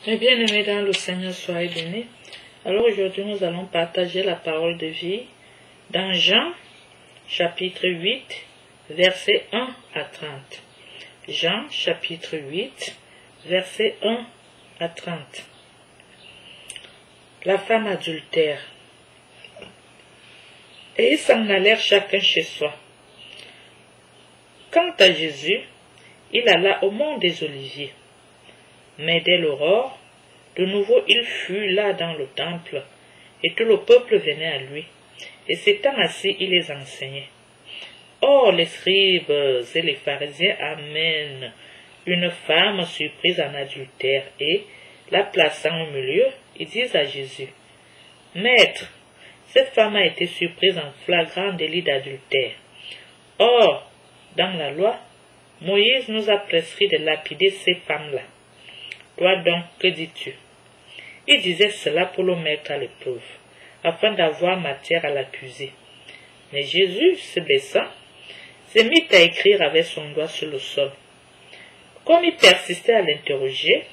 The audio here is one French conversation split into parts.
Mes bien-aimés dans le Seigneur, soyez bénis. Alors aujourd'hui, nous allons partager la parole de vie dans Jean, chapitre 8, versets 1 à 30. Jean, chapitre 8, versets 1 à 30. La femme adultère. Et ils s'en allèrent chacun chez soi. Quant à Jésus, il alla au mont des Oliviers. Mais dès l'aurore, de nouveau il fut là dans le temple, et tout le peuple venait à lui, et s'étant assis, il les enseignait. Or les scribes et les pharisiens amènent une femme surprise en adultère, et, la plaçant au milieu, ils disent à Jésus, « Maître, cette femme a été surprise en flagrant délit d'adultère. Or, dans la loi, Moïse nous a prescrit de lapider ces femmes-là. Toi donc, que dis-tu » Il disait cela pour le mettre à l'épreuve, afin d'avoir matière à l'accuser. Mais Jésus, se baissant, se mit à écrire avec son doigt sur le sol. Comme il persistait à l'interroger,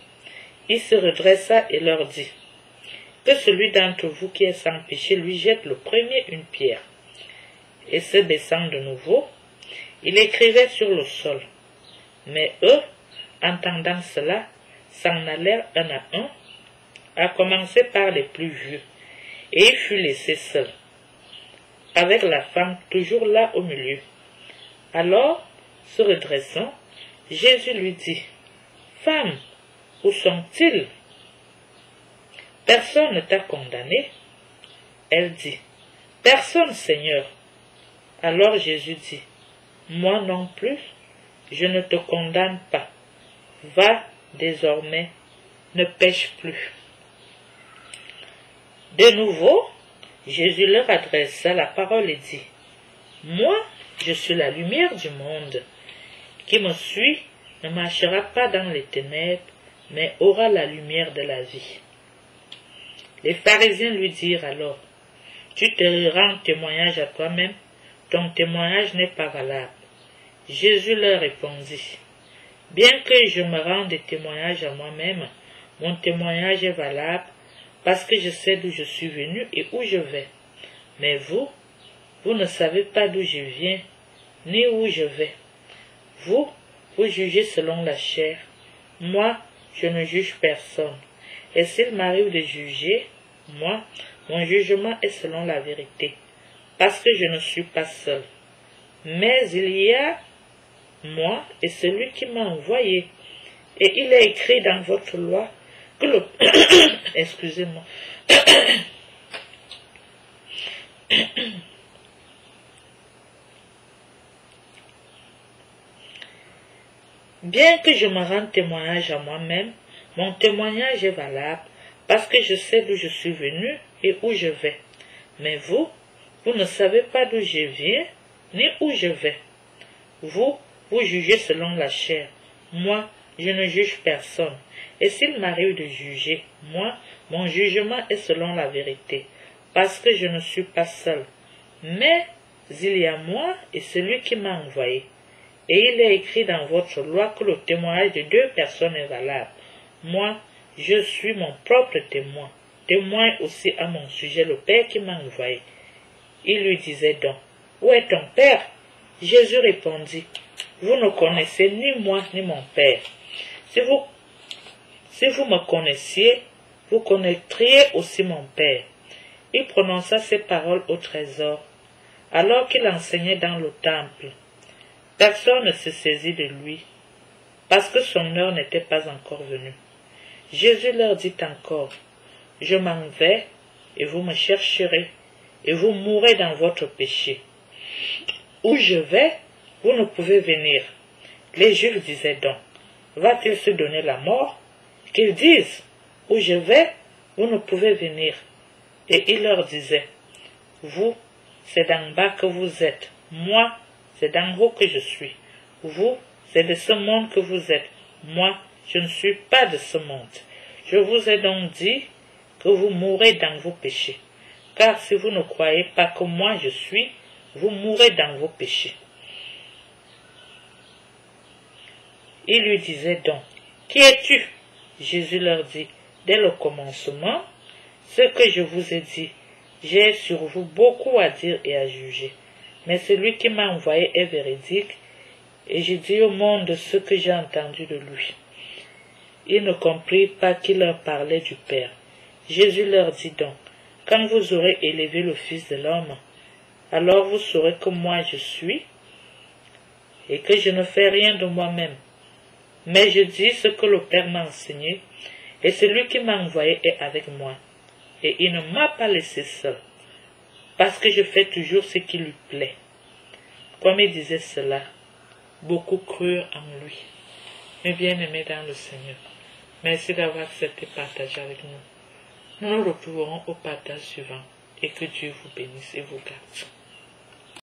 il se redressa et leur dit, « Que celui d'entre vous qui est sans péché lui jette le premier une pierre. » Et se baissant de nouveau, il écrivait sur le sol. Mais eux, entendant cela, s'en allèrent un à un, à commencer par les plus vieux, et il fut laissé seul, avec la femme toujours là au milieu. Alors, se redressant, Jésus lui dit, « Femme, où sont-ils? Personne ne t'a condamné ?» Elle dit, « Personne, Seigneur. » Alors Jésus dit, « Moi non plus, je ne te condamne pas. Va désormais, ne pêche plus. » De nouveau, Jésus leur adressa la parole et dit, « Moi, je suis la lumière du monde. Qui me suit ne marchera pas dans les ténèbres, mais aura la lumière de la vie. » Les pharisiens lui dirent alors, « Tu te rends témoignage à toi-même, ton témoignage n'est pas valable. » Jésus leur répondit, « Bien que je me rende témoignage à moi-même, mon témoignage est valable, parce que je sais d'où je suis venu et où je vais. Mais vous ne savez pas d'où je viens, ni où je vais. Vous jugez selon la chair. Moi, je ne juge personne. Et s'il m'arrive de juger, moi, mon jugement est selon la vérité, parce que je ne suis pas seul. Mais il y a moi et celui qui m'a envoyé. Et il est écrit dans votre loi que le... Excusez-moi. Bien que je me rende témoignage à moi-même, mon témoignage est valable, parce que je sais d'où je suis venu et où je vais. Mais vous ne savez pas d'où je viens, ni où je vais. Vous jugez selon la chair. Moi, je ne juge personne. Et s'il m'arrive de juger, moi, mon jugement est selon la vérité, parce que je ne suis pas seul. Mais il y a moi et celui qui m'a envoyé. Et il est écrit dans votre loi que le témoignage de deux personnes est valable. Moi, je suis mon propre témoin. Témoin aussi à mon sujet le Père qui m'a envoyé. Il lui disait donc, « Où est ton Père ?» Jésus répondit, « Vous ne connaissez ni moi ni mon Père. Si vous me connaissiez, vous connaîtriez aussi mon Père. » Il prononça ces paroles au trésor, alors qu'il enseignait dans le temple. Personne ne se saisit de lui, parce que son heure n'était pas encore venue. Jésus leur dit encore, « Je m'en vais, et vous me chercherez, et vous mourrez dans votre péché. Où je vais, vous ne pouvez venir. » Les Juifs disaient donc, « Va-t-il se donner la mort? » Qu'ils disent, « Où je vais, vous ne pouvez venir. » Et il leur disait, « Vous, c'est d'en bas que vous êtes. Moi, c'est d'en haut que je suis. Vous, c'est de ce monde que vous êtes. Moi, je ne suis pas de ce monde. Je vous ai donc dit que vous mourrez dans vos péchés. Car si vous ne croyez pas que moi je suis, vous mourrez dans vos péchés. » Il lui disait donc, « Qui es-tu » Jésus leur dit, dès le commencement ce que je vous ai dit. J'ai sur vous beaucoup à dire et à juger. Mais celui qui m'a envoyé est véridique, et je dis au monde ce que j'ai entendu de lui. » Ils ne comprirent pas qu'il leur parlait du Père. Jésus leur dit donc, « Quand vous aurez élevé le Fils de l'homme, alors vous saurez que moi je suis, et que je ne fais rien de moi-même. Mais je dis ce que le Père m'a enseigné, et celui qui m'a envoyé est avec moi. Et il ne m'a pas laissé seul, parce que je fais toujours ce qui lui plaît. » Comme il disait cela, beaucoup crurent en lui. Mes bien-aimés dans le Seigneur, merci d'avoir accepté de partager avec nous. Nous nous retrouverons au partage suivant, et que Dieu vous bénisse et vous garde.